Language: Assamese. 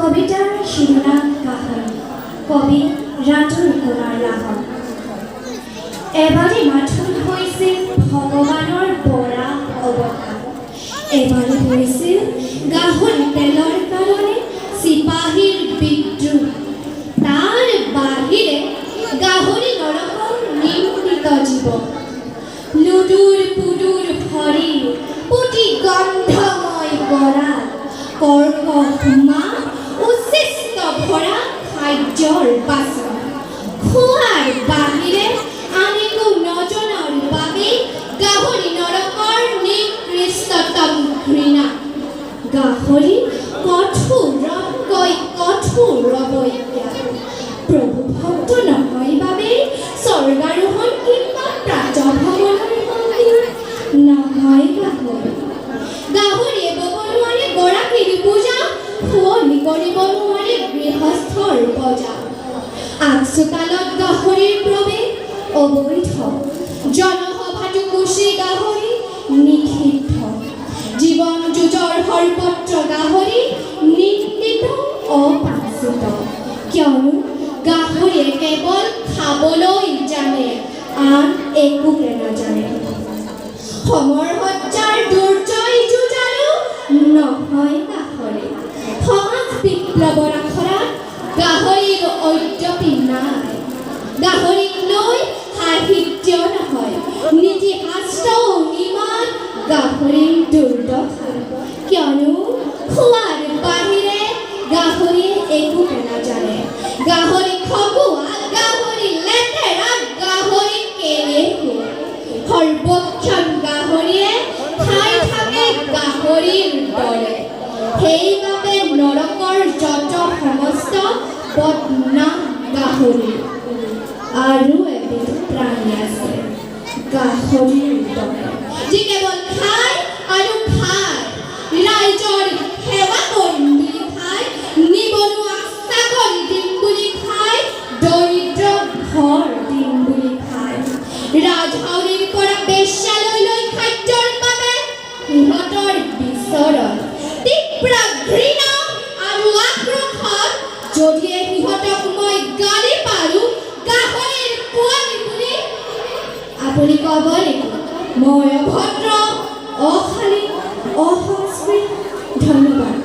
কবিতাৰ শিৰোনাম গাহৰি, কবি ৰাতুল কুমাৰ লাহন। এবাৰে মাথোন হৈছিল ভগৱানৰ পৰা অৱতাৰ, এবাৰে হৈছিল গাহৰি তেলৰ কাৰণে চিপাহীৰ বিদ্ৰোহ। তাৰ বাহিৰে গাহৰি নৰকৰ নিৰ্মিত জীৱ, লুডুৰ পুডুৰ শৰীৰ পুতি গন্ধময় গৰাল, কৰ্কমা উচ্ছিষ্ট ভৰা খাদ্যৰ বাচন, খোৱাৰ বাহিৰে আনেকো নজনাৰ বাবে গাহৰি নৰকৰ নিকৃষ্টতম ঘৃণা। গাহৰি কঠোৰতকৈ কঠোৰ অৱজ্ঞা, প্ৰভু ভক্ত নহয় বাবে স্বৰ্গাৰোহণ কিংবা প্ৰাতঃভ্ৰমণৰ মন্দিৰ নহয় গাহৰি। গাহৰিয়ে বব নোৱাৰে গৰাকীৰ পূজা, শুৱনি কৰিব নোৱাৰে গৃহস্থৰ বজা। আগচোতালত গাহৰিৰ প্ৰৱেশ অবৈধ, জনসভাতো কুচি গাহৰি নিষিদ্ধ। জীৱন যুঁজৰ সৰ্বত্ৰ গাহৰি নিন্দিত অপাচিত, কিয়নো গাহৰিয়ে কেৱল খাবলৈ জানে, আন একোকে নাজানে। সমৰসজ্জাৰ দুৰ্জয় যুঁজাৰু নহয় গাহৰি, সমাজ বিপ্লৱৰ আখৰাত গাহৰিৰ অদ্যপি নাই। গাহৰিক লৈ সাহিত্য নহয়, নীতিশাস্ত্ৰও নিমান গাহৰিৰ দুৰ্দশা, কিয়নো খোৱাৰ বাহিৰে গাহৰিয়ে একোকে নাজানে। গাহৰি খকুৱা, গাহৰি লেতেৰা, গাহৰি কেলেহু, সৰ্বক্ষণ গাহৰিয়ে খাই থাকে গাহৰিৰ দৰে। সেইবাবে নৰকৰ যত সমস্ত বদনাম গাহৰি। আৰু এবিধ প্ৰাণী আছে গাহৰিৰ দৰে, যি কেৱল খায় আৰু খায়, ৰাইজৰ সেৱা কৰিম বুলি খায়, নিবনুৱা চাকৰি দিম বুলি খায়, দৰিদ্ৰ ঘৰ দিম বুলি খায়। ৰাজহাউৰিৰ পৰা বেশ্যালৈ খাদ্যৰ বাবে সিহঁতৰ বিচৰণ, তীব্ৰ ঘৃণা আৰু আক্ৰোশত যদিহে সিহঁতক মই গালি পাৰোঁ গাহৰিৰ পোৱালি বুলি, আপুনি ক'ব লাগিব মই অভদ্ৰ, অশালীন, অসংস্কৃত। ধন্যবাদ।